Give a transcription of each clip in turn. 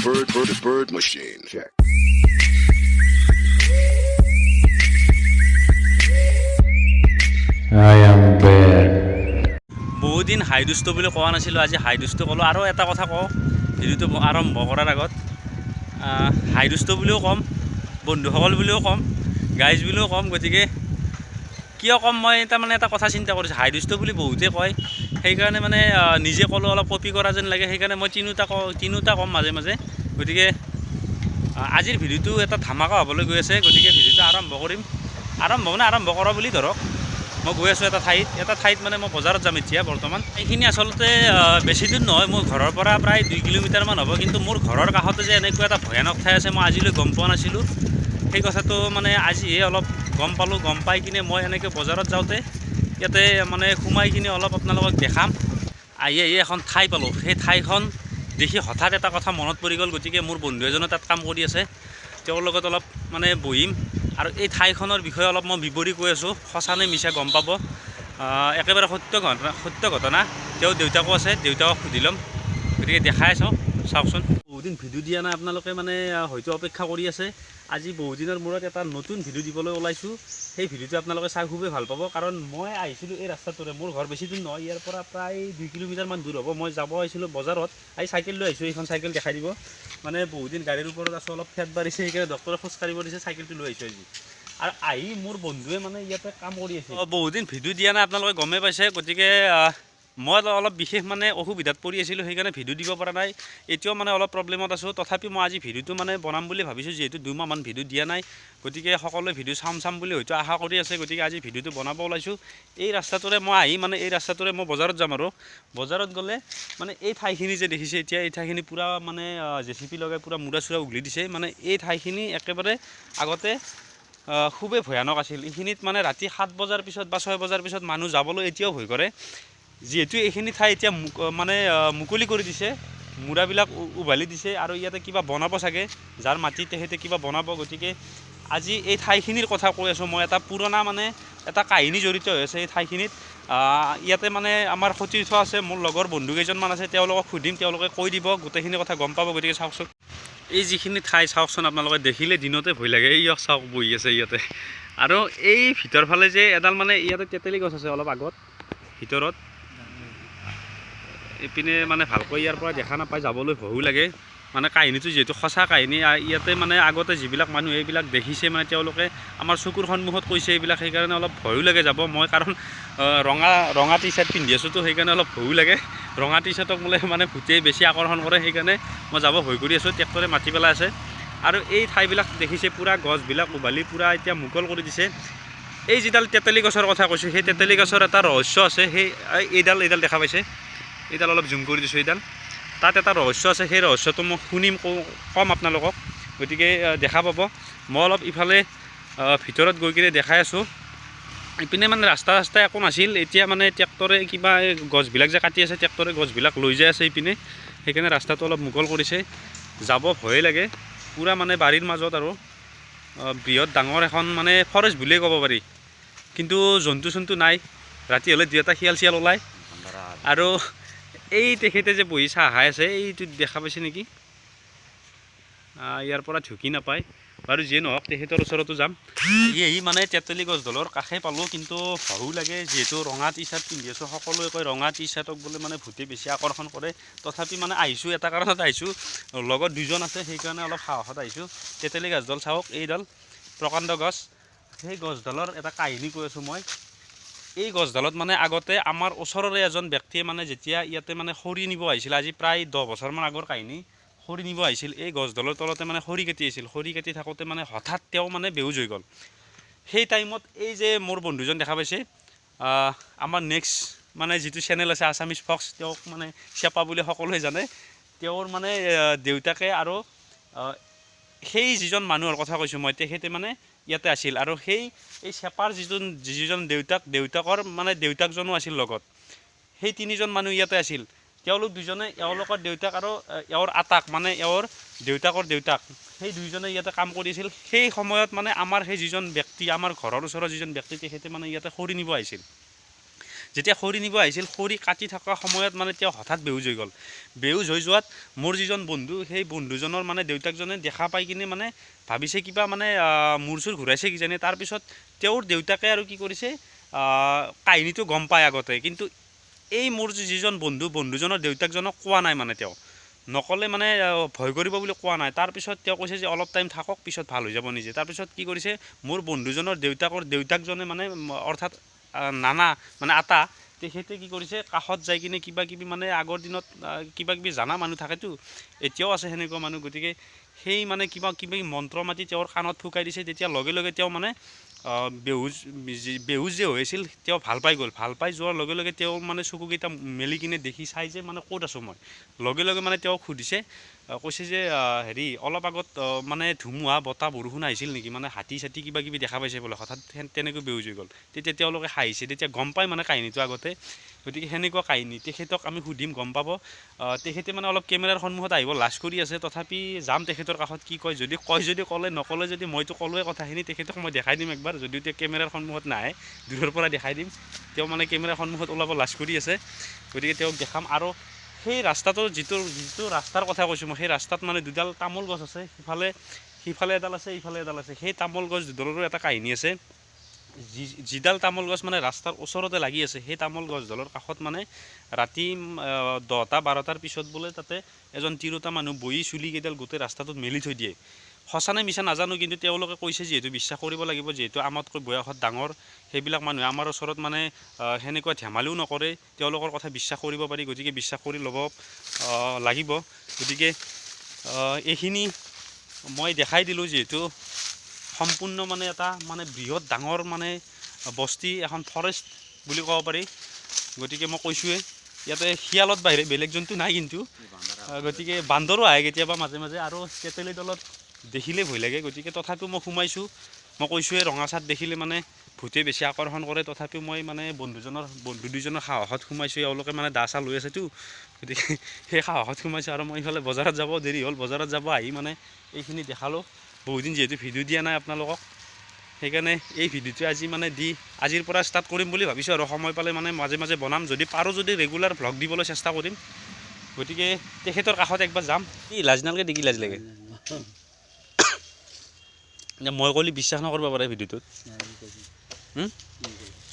bird machine. Check. I am bear. বহুদিন হাইডুষ্ট বুলি কোৱা নাছিলোঁ, আজি হাইডুষ্ট ক'লোঁ। আৰু এটা কথা কওঁ ভিডিঅ'টো আৰম্ভ কৰাৰ আগত, হাইডুষ্ট বুলিও ক'ম, বন্ধুসকল বুলিও ক'ম, গাইজ বুলিও ক'ম। গতিকে কিয় ক'ম, মই তাৰমানে এটা কথা চিন্তা কৰিছোঁ, হাইডুষ্ট বুলি বহুতে কয়, সেইকাৰণে মানে নিজে ক'লোঁ অলপ কপি কৰা যেন লাগে, সেইকাৰণে মই তিনিওটা ক'ম মাজে মাজে। গতিকে আজিৰ ভিডিঅ'টো এটা ধামাকা হ'বলৈ গৈ আছে। গতিকে ভিডিঅ'টো আৰম্ভ কৰিম, আৰম্ভ কৰা বুলি ধৰক। মই গৈ আছোঁ এটা ঠাইত মানে মই বজাৰত যাম এতিয়া বৰ্তমান। এইখিনি আচলতে বেছি দূৰ নহয়, মোৰ ঘৰৰ পৰা প্ৰায় 2 কিলোমিটাৰমান হ'ব। কিন্তু মোৰ ঘৰৰ কাষতে যে এনেকুৱা এটা ভয়ানক ঠাই আছে, মই আজিলৈ গম পোৱা নাছিলোঁ। সেই কথাটো মানে আজিহে অলপ গম পালোঁ। গম পাই কিনে মই এনেকৈ বজাৰত যাওঁতে ইয়াতে মানে সোমাই কিনে অলপ আপোনালোকক দেখাম। আহি এখন ঠাই পালোঁ। সেই ঠাইখন দেখি হঠাৎ এটা কথা মনত পৰি গ'ল। গতিকে মোৰ বন্ধু এজনে তাত কাম কৰি আছে, তেওঁৰ লগত অলপ মানে বহিম আৰু এই ঠাইখনৰ বিষয়ে অলপ মই বিৱৰি কৈ আছোঁ। সঁচা নে মিছা গম পাব। একেবাৰে সত্য ঘটনা। তেওঁ দেউতাকো আছে, দেউতাকক সুধি ল'ম। গতিকে দেখাই চাওকচোন। বহুদিন ভিডিঅ' দিয়া নাই, আপোনালোকে মানে হয়তো অপেক্ষা কৰি আছে। আজি বহুদিনৰ মূৰত এটা নতুন ভিডিঅ' দিবলৈ ওলাইছোঁ। সেই ভিডিঅ'টো আপোনালোকে চাই খুবেই ভাল পাব। কাৰণ মই আহিছিলোঁ এই ৰাস্তাটোৰে, মোৰ ঘৰ বেছি দূৰ নহয়, ইয়াৰ পৰা প্ৰায় 2 কিলোমিটাৰমান দূৰ হ'ব। মই যাব আহিছিলোঁ বজাৰত, আজি চাইকেল লৈ আহিছোঁ। এইখন চাইকেল দেখাই দিব। মানে বহুদিন গাড়ীৰ ওপৰত আছোঁ, অলপ ফেট বাঢ়িছে, সেইকাৰণে ডক্টৰে খোজ কাঢ়িব দিছে, চাইকেলটো লৈ আহিছোঁ আজি। আৰু আহি মোৰ বন্ধুৱে মানে ইয়াতে কাম কৰি আছে। বহুদিন ভিডিঅ' দিয়া নাই, আপোনালোকে গমেই পাইছে। গতিকে মই অলপ বিশেষ মানে অসুবিধাত পৰি আছিলোঁ, সেইকাৰণে ভিডিঅ' দিব পৰা নাই। এতিয়াও মানে অলপ প্ৰব্লেমত আছোঁ। তথাপি মই আজি ভিডিঅ'টো মানে বনাম বুলি ভাবিছোঁ, যিহেতু 2 মাহমান ভিডিঅ' দিয়া নাই। গতিকে সকলোৱে ভিডিঅ' চাম বুলি হয়তো আশা কৰি আছে। গতিকে আজি ভিডিঅ'টো বনাব ওলাইছোঁ। এই ৰাস্তাটোৰে মই আহি মানে এই ৰাস্তাটোৰে মই বজাৰত যাম। আৰু বজাৰত গ'লে মানে এই ঠাইখিনি যে দেখিছে এতিয়া, এই ঠাইখিনি পূৰা মানে JCB লগাই পূৰা মূৰা চূৰা উঘলি দিছে। মানে এই ঠাইখিনি একেবাৰে আগতে খুবেই ভয়ানক আছিল। এইখিনিত মানে ৰাতি 7 বজাৰ পিছত বা 6 বজাৰ পিছত মানুহ যাবলৈ এতিয়াও ভয় কৰে। যিহেতু এইখিনি ঠাই এতিয়া মানে মুকলি কৰি দিছে, মূৰাবিলাক উভালি দিছে আৰু ইয়াতে কিবা বনাব চাগে, যাৰ মাটিত তেখেতে কিবা বনাব। গতিকে আজি এই ঠাইখিনিৰ কথা কৈ আছোঁ মই। এটা পুৰণা মানে এটা কাহিনী জড়িত হৈ আছে এই ঠাইখিনিত। ইয়াতে মানে আমাৰ সতীৰ্থ আছে, মোৰ লগৰ বন্ধু কেইজনমান আছে, তেওঁলোকক সুধিম, তেওঁলোকে কৈ দিব, গোটেইখিনি কথা গম পাব। গতিকে চাওকচোন, এই যিখিনি ঠাই চাওকচোন, আপোনালোকে দেখিলে দিনতে ভয় লাগে। এই চাওক বহি আছে ইয়াতে। আৰু এই ভিতৰ ফালে যে এডাল মানে ইয়াতে তেতেলী গছ আছে অলপ আগত ভিতৰত, এইপিনে মানে ভালকৈ ইয়াৰ পৰা দেখা নাপায়, যাবলৈ ভয়ো লাগে। মানে কাহিনীটো যিহেতু সঁচা কাহিনী, ইয়াতে মানে আগতে যিবিলাক মানুহ এইবিলাক দেখিছে, মানে তেওঁলোকে আমাৰ চকুৰ সন্মুখত কৈছে এইবিলাক, সেইকাৰণে অলপ ভয়ো লাগে যাব। মই কাৰণ ৰঙা টি চাৰ্ট পিন্ধি আছোঁতো, সেইকাৰণে অলপ ভয়ো লাগে। ৰঙা টি চাৰ্টক বোলে মানে ভূতেই বেছি আকৰ্ষণ কৰে, সেইকাৰণে মই যাব ভয় কৰি আছোঁ। ট্ৰেক্টৰে মাতি পেলাই আছে। আৰু এই ঠাইবিলাক দেখিছে পূৰা গছবিলাক উভালি পূৰা এতিয়া মুকল কৰি দিছে। এই যিডাল তেতেলী গছৰ কথা কৈছোঁ, সেই তেতেলী গছৰ এটা ৰহস্য আছে। সেই এইডাল দেখা পাইছে, এইডাল অলপ জুম কৰি দিছোঁ, এইডাল তাত এটা ৰহস্য আছে। সেই ৰহস্যটো মই শুনিম, ক'ম আপোনালোকক। গতিকে দেখা পাব। মই অলপ ইফালে ভিতৰত গৈ কিনে দেখাই আছোঁ। ইপিনে মানে ৰাস্তা একো নাছিল, এতিয়া মানে ট্ৰেক্টৰে কিবা গছবিলাক যে কাটি আছে, ট্ৰেক্টৰে গছবিলাক লৈ যাই আছে ইপিনে, সেইকাৰণে ৰাস্তাটো অলপ মুকল কৰিছে। যাব ভয়ে লাগে, পূৰা মানে বাৰীৰ মাজত আৰু বৃহৎ ডাঙৰ এখন মানে ফৰেষ্ট বুলিয়ে ক'ব পাৰি। কিন্তু জন্তু চন্তু নাই, ৰাতি হ'লে 2 এটা শিয়াল ওলায়। আৰু এই তেখেতে যে বহি চাহ খাই আছে, এইটো দেখা পাইছে নেকি, ইয়াৰ পৰা ঢুকি নাপায়। বাৰু যিয়ে নহওক, তেখেতৰ ওচৰতো যাম। এই মানে তেতেলী গছডালৰ কাষে পালোঁ, কিন্তু ভয়ো লাগে, যিহেতু ৰঙা টি চাৰ্ট পিন্ধি আছোঁ। সকলোৱে কয় ৰঙা টি চাৰ্টক বোলে মানে ভূতে বেছি আকৰ্ষণ কৰে। তথাপি মানে আহিছোঁ, এটা কাৰণত আহিছোঁ, লগত 2জন আছে, সেইকাৰণে অলপ সাহসত আহিছোঁ। তেতেলী গছডাল চাওক, এইডাল প্ৰকাণ্ড গছ। সেই গছডালৰ এটা কাহিনী কৈ আছোঁ মই। এই গছডালত মানে আগতে আমাৰ ওচৰৰে এজন ব্যক্তিয়ে মানে যেতিয়া ইয়াতে মানে খৰি নিব আহিছিল, আজি প্ৰায় 10 বছৰমান আগৰ কাহিনী, খৰি নিব আহিছিল। এই গছডালৰ তলতে মানে খৰি কাটি আছিল। খৰি কাটি থাকোঁতে মানে হঠাৎ তেওঁ মানে বেহুজ হৈ গ'ল। সেই টাইমত এই যে মোৰ বন্ধুজন দেখা পাইছে, আমাৰ নেক্সট মানে যিটো চেনেল আছে আছামিজ ফক্স, তেওঁক মানে চেপা বুলি সকলোৱে জানে। তেওঁৰ মানে দেউতাকে আৰু সেই যিজন মানুহৰ কথা কৈছোঁ মই, তেখেতে মানে ইয়াতে আছিল। আৰু এই চেপাৰ যিজন দেউতাকৰ মানে দেউতাকজনো আছিল লগত। সেই 3জন মানুহ ইয়াতে আছিল। তেওঁলোক 2জনে, এওঁলোকৰ দেউতাক আৰু এওঁৰ আটাক মানে এওঁৰ দেউতাকৰ দেউতাক, সেই 2জনে ইয়াতে কাম কৰিছিল। সেই সময়ত মানে আমাৰ সেই যিজন ব্যক্তি, আমাৰ ঘৰৰ ওচৰৰ যিজন ব্যক্তি, তেখেতে মানে ইয়াতে খৰি নিব আহিছিল। যেতিয়া খৰি নিব আহিছিল খৰি কাটি থকা সময়ত মানে তেওঁ হঠাৎ বেহুজ হৈ গ'ল। বেহুজ হৈ যোৱাত মোৰ যিজন বন্ধু সেই বন্ধুজনৰ মানে দেউতাকজনে দেখা পাই কিনে মানে ভাবিছে কিবা মানে মূৰ চুৰ ঘূৰাইছে কিজানি। তাৰপিছত তেওঁৰ দেউতাকে আৰু কি কৰিছে কাহিনীটো গম পায় আগতে, কিন্তু এই মোৰ যিজন বন্ধুজনৰ দেউতাকজনক কোৱা নাই মানে তেওঁ নক'লে মানে ভয় কৰিব বুলি কোৱা নাই। তাৰপিছত তেওঁ কৈছে যে অলপ টাইম থাকক পিছত ভাল হৈ যাব নিজে। তাৰপিছত কি কৰিছে মোৰ বন্ধুজনৰ দেউতাকজনে মানে অৰ্থাৎ নানা মানে আটা তেখেতে কি কৰিছে কাষত যাই কিনে কিবা কিবি মানে আগৰ দিনত কিবা কিবি জানা মানুহ থাকেতো, এতিয়াও আছে সেনেকুৱা মানুহ। গতিকে সেই মানে কিবা কিবি মন্ত্ৰ মাতি তেওঁৰ কাণত ফুকাই দিছে। তেতিয়া লগে লগে তেওঁ মানে বেহুজ যে হৈছিল তেওঁ ভাল পাই গ'ল। ভাল পাই যোৱাৰ লগে লগে তেওঁ মানে চকুকেইটা মেলি কিনে দেখি চাই যে মানে ক'ত আছোঁ মই। লগে লগে মানে তেওঁক সুধিছে, কৈছে যে হেৰি অলপ আগত মানে ধুমুহা বতাহ বৰষুণ আহিছিল নেকি, মানে হাতী চাতি কিবা কিবি দেখা পাইছে বোলে, হঠাৎ তেনেকৈ বেহুজ হৈ গ'ল। তেতিয়া তেওঁলোকে হাঁহিছে, তেতিয়া গম পায় মানে কাহিনীটো আগতে। গতিকে সেনেকুৱা কাহিনী। তেখেতক আমি সুধিম, গম পাব। তেখেতে মানে অলপ কেমেৰাৰ সন্মুখত আহিব লাজ কৰি আছে, তথাপি যাম তেখেতৰ কাষত কি কয়। যদি কয় যদি ক'লে, নক'লে যদি মইতো ক'লোৱে কথাখিনি, তেখেতক মই দেখাই দিম একবাৰ। যদিও তেওঁ কেমেৰাৰ সন্মুখত নাহে, দূৰৰ পৰা দেখাই দিম। তেওঁ মানে কেমেৰাৰ সন্মুখত ওলাব লাজ কৰি আছে, গতিকে তেওঁক দেখাম। আৰু সেই ৰাস্তাটোৰ যিটো ৰাস্তাৰ কথা কৈছোঁ মই, সেই ৰাস্তাত মানে দুডাল তামোল গছ আছে, সিফালে এডাল আছে, ইফালে এডাল আছে। সেই তামোল গছ দুডালৰো এটা কাহিনী আছে। যিডাল তামোল গছ মানে ৰাস্তাৰ ওচৰতে লাগি আছে, সেই তামোল গছডালৰ কাষত মানে ৰাতি 10-12টাৰ পিছত বোলে তাতে এজন তিৰোতা মানুহ বহি চুলিকেইডাল গোটেই ৰাস্তাটোত মেলি থৈ দিয়ে। সঁচা নে মিছা নাজানো, কিন্তু তেওঁলোকে কৈছে যিহেতু বিশ্বাস কৰিব লাগিব, যিহেতু আমাতকৈ বয়সত ডাঙৰ সেইবিলাক মানুহে আমাৰ ওচৰত মানে সেনেকুৱা ধেমালিও নকৰে, তেওঁলোকৰ কথা বিশ্বাস কৰিব পাৰি। গতিকে বিশ্বাস কৰি ল'ব লাগিব। গতিকে এইখিনি মই দেখাই দিলোঁ, যিহেতু সম্পূৰ্ণ মানে এটা মানে বৃহৎ ডাঙৰ মানে বস্তি, এখন ফৰেষ্ট বুলি ক'ব পাৰি। গতিকে মই কৈছোঁৱেই ইয়াতে শিয়ালত বাহিৰে বেলেগ জন্তু নাই কিন্তু। গতিকে বান্দৰো আহে কেতিয়াবা মাজে মাজে, আৰু তেতেলী তলত দেখিলেই ভয় লাগে। গতিকে তথাপিও মই সোমাইছোঁ। মই কৈছোঁৱে ৰঙা চাট দেখিলে মানে ভূতে বেছি আকৰ্ষণ কৰে, তথাপিও মই মানে বন্ধু দুজনৰ সাহসত সোমাইছোঁ। এওঁলোকে মানে দা চা লৈ আছেতো, গতিকে সেই সাহসত সোমাইছোঁ। আৰু মই ইফালে বজাৰত যাব দেৰি হ'ল, বজাৰত যাব আহি মানে এইখিনি দেখালোঁ। বহুদিন যিহেতু ভিডিঅ' দিয়া নাই আপোনালোকক, সেইকাৰণে এই ভিডিঅ'টো আজি মানে আজিৰ পৰা ষ্টাৰ্ট কৰিম বুলি ভাবিছোঁ। আৰু সময় পালে মানে মাজে মাজে বনাম, যদি পাৰোঁ যদি ৰেগুলাৰ ভ্লগ দিবলৈ চেষ্টা কৰিম। গতিকে তেখেতৰ কাষত একবাৰ যাম। কি লাজ নালাগে দেখি লাজ লাগে? মই ক'লে বিশ্বাস নকৰিব পাৰে ভিডিঅ'টোত।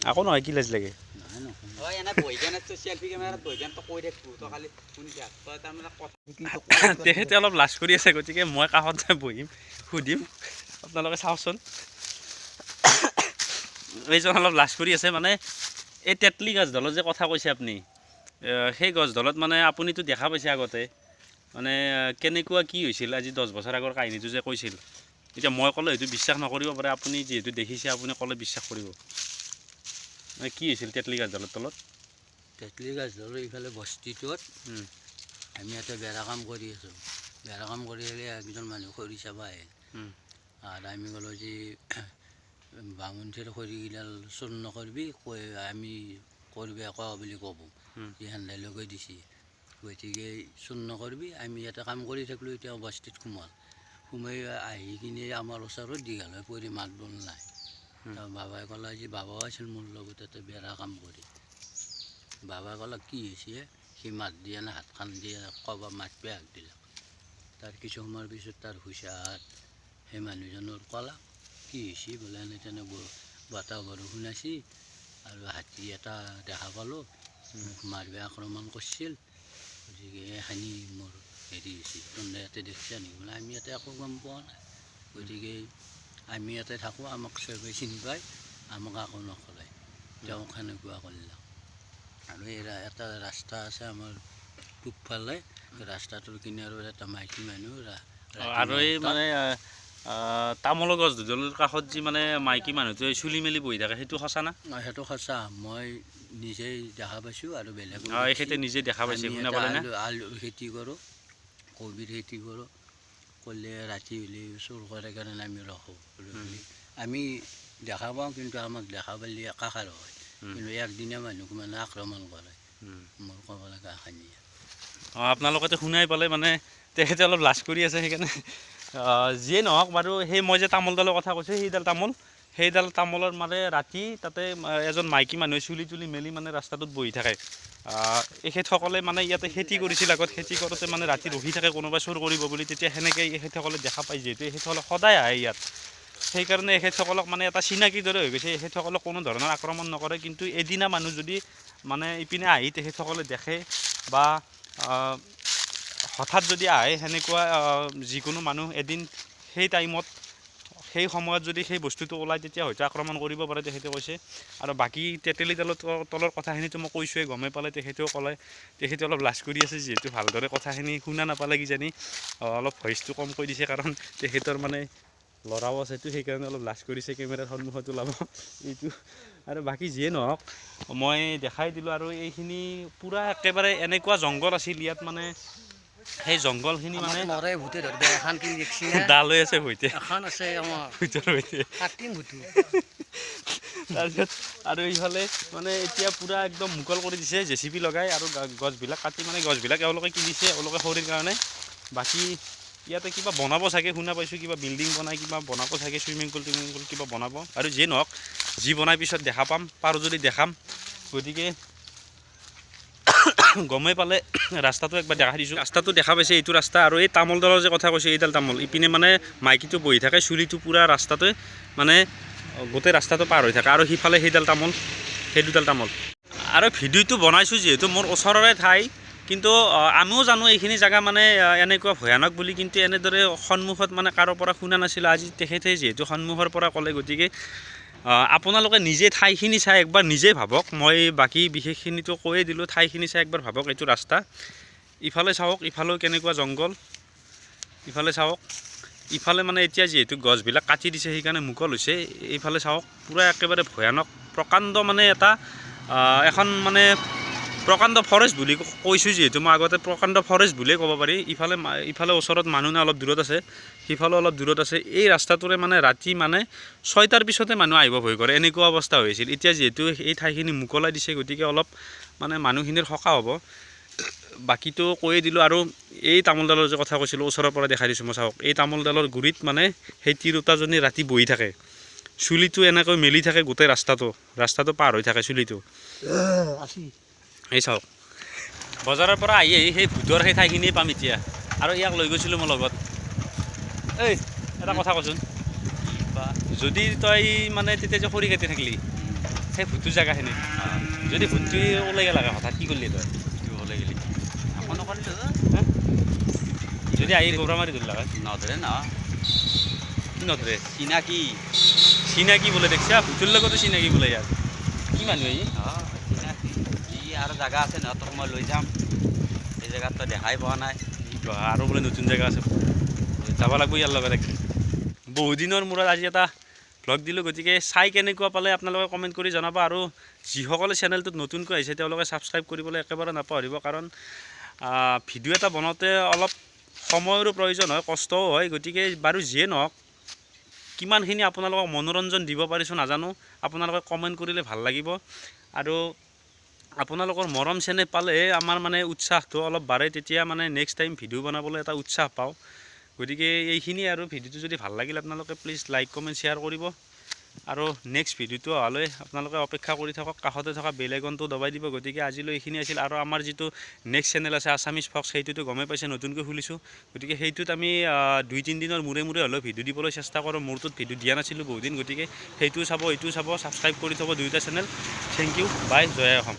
আকৌ নহয়, কি লাজ লাগে? তেখেতে অলপ লাজ কৰি আছে, গতিকে মই কাষত বহিম, সুধিম। আপোনালোকে চাওকচোন, এইজন অলপ লাজ কৰি আছে। মানে এই তেতলি গছডালৰ যে কথা কৈছে আপুনি, সেই গছডালত মানে আপুনিতো দেখা পাইছে আগতে, মানে কেনেকুৱা কি হৈছিল আজি 10 বছৰ আগৰ কাহিনীটো যে কৈছিল। এতিয়া মই ক'লে হয়তো বিশ্বাস নকৰিব পাৰে, আপুনি যিহেতু দেখিছে আপুনি ক'লে বিশ্বাস কৰিব। মানে কি হৈছিল তেতলি গছডালৰ তলত? তেতলি গছডালৰ ইফালে বস্তিটোত আমি ইয়াতে বেৰা কাম কৰি আছোঁ। বেৰা কাম কৰি আহিলে একজন মানুহ খৰি চাব আহে। আৰু আমি ক'লোঁ যে বামুণঠিৰ খৰিকেইডাল চূৰ নকৰিবি, আমি কৰিবি আকৌ বুলি ক'ব, যে সেন্দাই লগাই দিছে। গতিকে চূৰ নকৰিবি, আমি ইয়াতে কাম কৰি থাকিলোঁ। এতিয়া বস্তিত সোমাই আহি কিনে আমাৰ ওচৰত দীঘল হৈ পৰি মাত বোল নাই। বাবাই ক'লে যে বাবাও আছিল মোৰ লগত তাতে বেৰা কাম কৰি। বাবাই ক'লে কি হৈছে, সি মাত দিয়ে না হাত খান দিয়ে ক'বা মাতপে হাক দিলাক। তাৰ কিছু সময়ৰ পিছত তাৰ হুঁচাত সেই মানুহজনৰ ক'লা কি হৈছে বোলে, এনে তেনে বতাহ বৰষুণ আছে আৰু হাতী এটা দেখা পালোঁ, মোক মাৰিব আক্ৰমণ কৰিছিল। গতিকে এইখিনি মোৰ হেৰি হৈছে, তহঁতে ইয়াতে দেখিছা নেকি? বোলে আমি ইয়াতে একো গম পোৱা নাই। গতিকে আমি ইয়াতে থাকোঁ, আমাক চবেই চিনি পায়, আমাক একো নকৰে। তেওঁক সেনেকুৱা কৰিলাক। আৰু এটা ৰাস্তা আছে আমাৰ পূবফালে, ৰাস্তাটোৰ কিনাৰত এটা মাইকী মানুহ। আৰু এই মানে তামোলৰ গছ দুডালৰ কাষত যি মানে মাইকী মানুহটোৱে চুলি মেলি বহি থাকে, সেইটো সঁচা না? সেইটো সঁচা, মই নিজেই দেখা পাইছোঁ আৰু বেলেগ এখেতে নিজে দেখা পাইছে। শুনা পালে না? আলু খেতি কৰোঁ, কবিৰ খেতি কৰোঁ, কৰিলে ৰাতি হ'লে চুৰ কৰে কাৰণে আমি ৰাখোঁ। আমি দেখা পাওঁ, কিন্তু আমাক দেখা পালে একাকাৰ হয়। কিন্তু একদিনীয়া মানুহক মানে আক্ৰমণ কৰে। মোৰ ক'ব লগা খানিয়ে। আপোনালোকেতো শুনাই পালে, মানে তেখেতে অলপ লাজ কৰি আছে। সেইকাৰণে যিয়ে নহওক বাৰু, সেই মই যে তামোলডালৰ কথা কৈছোঁ, সেইডাল তামোল সেইডাল তামোলৰ মানে ৰাতি তাতে এজন মাইকী মানুহে চুলি তুলি মেলি মানে ৰাস্তাটোত বহি থাকে। এখেতসকলে মানে ইয়াতে খেতি কৰিছিল আগত, খেতি কৰোঁতে মানে ৰাতি ৰখি থাকে কোনোবাই চুৰ কৰিব বুলি, তেতিয়া সেনেকৈ এখেতসকলে দেখা পায় যিহেতু এখেতসকলে সদায় আহে ইয়াত, সেইকাৰণে এখেতসকলক মানে এটা চিনাকিৰ দৰে হৈ গৈছে। এখেতসকলক কোনো ধৰণৰ আক্ৰমণ নকৰে, কিন্তু এদিনা মানুহ যদি মানে ইপিনে আহি তেখেতসকলে দেখে বা হঠাৎ যদি আহে সেনেকুৱা যিকোনো মানুহ এদিন সেই টাইমত সেই সময়ত যদি সেই বস্তুটো ওলায় তেতিয়া হয়তো আক্ৰমণ কৰিব পাৰে তেখেতে কৈছে। আৰু বাকী তেতেলী তলৰ কথাখিনিতো মই কৈছোঁৱেই, গমেই পালে তেখেতেও ক'লে। তেখেতে অলপ লাজ কৰি আছে যিহেতু ভালদৰে কথাখিনি শুনা নাপালে কিজানি অলপ ভইচটো কম কৈ দিছে, কাৰণ তেখেতৰ মানে ল'ৰাও আছেতো, সেইকাৰণে অলপ লাজ কৰিছে কেমেৰাৰ সন্মুখত ওলাব এইটো। আৰু বাকী যিয়ে নহওক মই দেখাই দিলোঁ। আৰু এইখিনি পূৰা একেবাৰে এনেকুৱা জংঘল আছিল ইয়াত, মানে সেই জংঘলখিনি মানে ডাল হৈ আছে ভৈতে তাৰপিছত আৰু এইফালে মানে এতিয়া পূৰা একদম মুকল কৰি দিছে JCB লগাই, আৰু গছবিলাক কাটি মানে গছবিলাক এওঁলোকে কিনিছে এওঁলোকে খৰিৰ কাৰণে। বাকী ইয়াতে কিবা বনাব চাগে, শুনা পাইছোঁ কিবা বিল্ডিং বনাই কিবা বনাব চাগে, চুইমিং পুল কিবা বনাব। আৰু যিয়ে নহওক যি বনাই পিছত দেখা পাম, পাৰোঁ যদি দেখাম। গতিকে গমেই পালে ৰাস্তাটো একবাৰ দেখাই দিছোঁ। ৰাস্তাটো দেখা পাইছে, এইটো ৰাস্তা। আৰু এই তামোলডালৰ যে কথা কৈছে, এইডাল তামোল ইপিনে মানে মাইকীটো বহি থাকে, চুলিটো পূৰা ৰাস্তাটোৱে মানে গোটেই ৰাস্তাটো পাৰ হৈ থাকে। আৰু সিফালে সেইডাল তামোল, সেই দুডাল তামোল। আৰু ভিডিঅ'টো বনাইছোঁ যিহেতু মোৰ ওচৰৰে ঠাই, কিন্তু আমিও জানো এইখিনি জেগা মানে এনেকুৱা ভয়ানক বুলি, কিন্তু এনেদৰে সন্মুখত মানে কাৰো পৰা শুনা নাছিলোঁ। আজি তেখেতে যিহেতু সন্মুখৰ পৰা ক'লে, গতিকে আপোনালোকে নিজে ঠাইখিনি চাই একবাৰ নিজেই ভাবক। মই বাকী বিশেষখিনিতো কৈয়ে দিলোঁ, ঠাইখিনি চাই একবাৰ ভাবক। এইটো ৰাস্তা ইফালে চাওক, ইফালেও কেনেকুৱা জংঘল, ইফালে চাওক। ইফালে মানে এতিয়া যিহেতু গছবিলাক কাটি দিছে সেইকাৰণে মুকল হৈছে। এইফালে চাওক পূৰা একেবাৰে ভয়ানক প্ৰকাণ্ড মানে এটা এখন মানে প্ৰকাণ্ড ফৰেষ্ট বুলি কৈছোঁ যিহেতু মই আগতে, প্ৰকাণ্ড ফৰেষ্ট বুলিয়ে ক'ব পাৰি। ইফালে ওচৰত মানুহ নাই, অলপ দূৰত আছে, সিফালেও অলপ দূৰত আছে। এই ৰাস্তাটোৰে মানে ৰাতি মানে 6টাৰ পিছতে মানুহ আহিব ভয় কৰে, এনেকুৱা অৱস্থা হৈছিল। এতিয়া যিহেতু এই ঠাইখিনি মুকলাই দিছে, গতিকে অলপ মানে মানুহখিনিৰ সকাহ হ'ব। বাকীটো কৈয়ে দিলোঁ। আৰু এই তামোলডালৰ যে কথা কৈছিলোঁ ওচৰৰ পৰা দেখাই দিছোঁ মই, চাওক এই তামোলডালৰ গুৰিত মানে সেই তিৰোতাজনী ৰাতি বহি থাকে, চুলিটো এনেকৈ মেলি থাকে, গোটেই ৰাস্তাটো পাৰ হৈ থাকে চুলিটো। এই চাওক বজাৰৰ পৰা আহি সেই ভূতৰ সেই ঠাইখিনিয়ে পাম এতিয়া। আৰু ইয়াক লৈ গৈছিলোঁ মই লগত। এই এটা কথা কচোন, যদি তই মানে তেতিয়া যে খৰি কাটি থাকিলি সেই ভূতৰ জেগাখিনিত, যদি ভূতটো ওলাই গেলাকে হঠাৎ কি কৰিলি তই? ওলাই গেলি একো নকৰিলোঁ, যদি আহি গৌৰা মাৰি ধৰিলাকে নধৰে ন, কি নধৰে? চিনাকি বোলে দেখছা, ভূতৰ লগতো চিনাকি বোলে ইয়াত। কি মানুহ ই? চিনাকি আৰু জেগা আছে নহয়, তোক মই লৈ যাম। এই জেগাত তই দেখাই পোৱা নাই, আৰু বোলে নতুন জেগা আছে, যাব লাগিব ইয়াৰ লগত একদিন। বহুদিনৰ মূৰত আজি এটা ভ্লগ দিলোঁ, গতিকে চাই কেনেকুৱা পালে আপোনালোকে কমেণ্ট কৰি জনাব। আৰু যিসকলে চেনেলটোত নতুনকৈ আহিছে তেওঁলোকে ছাবস্ক্ৰাইব কৰিবলৈ একেবাৰে নাপাহৰিব, কাৰণ ভিডিঅ' এটা বনাওঁতে অলপ সময়ৰো প্ৰয়োজন হয়, কষ্টও হয়। গতিকে বাৰু যিয়ে নহওক, কিমানখিনি আপোনালোকক মনোৰঞ্জন দিব পাৰিছোঁ নাজানো, আপোনালোকে কমেণ্ট কৰিলে ভাল লাগিব। আৰু আপোনালোকৰ মৰম চেনেহ পালেহে আমাৰ মানে উৎসাহটো অলপ বাঢ়ে, তেতিয়া মানে নেক্সট টাইম ভিডিঅ' বনাবলৈ এটা উৎসাহ পাওঁ। গতিকে এইখিনিয়ে। আৰু ভিডিঅ'টো যদি ভাল লাগিল আপোনালোকে প্লিজ লাইক কমেণ্ট শ্বেয়াৰ কৰিব। আৰু নেক্সট ভিডিঅ'টো অহালৈ আপোনালোকে অপেক্ষা কৰি থাকক, কাষতে থকা বেল আইকনটো দবাই দিব। গতিকে আজিলৈ এইখিনি আছিল। আৰু আমাৰ যিটো নেক্সট চেনেল আছে আছামিজ ফক্স, সেইটোতো গমেই পাইছে নতুনকৈ খুলিছোঁ। গতিকে সেইটোত আমি 2-3 দিনৰ মূৰে হ'লেও ভিডিঅ' দিবলৈ চেষ্টা কৰোঁ। মোৰটোত ভিডিঅ' দিয়া নাছিলোঁ বহুদিন, গতিকে সেইটোও চাব, এইটোও চাব, ছাবস্ক্ৰাইব কৰি থ'ব দুয়োটা চেনেল। থেংক ইউ, বাই, জয় অসম।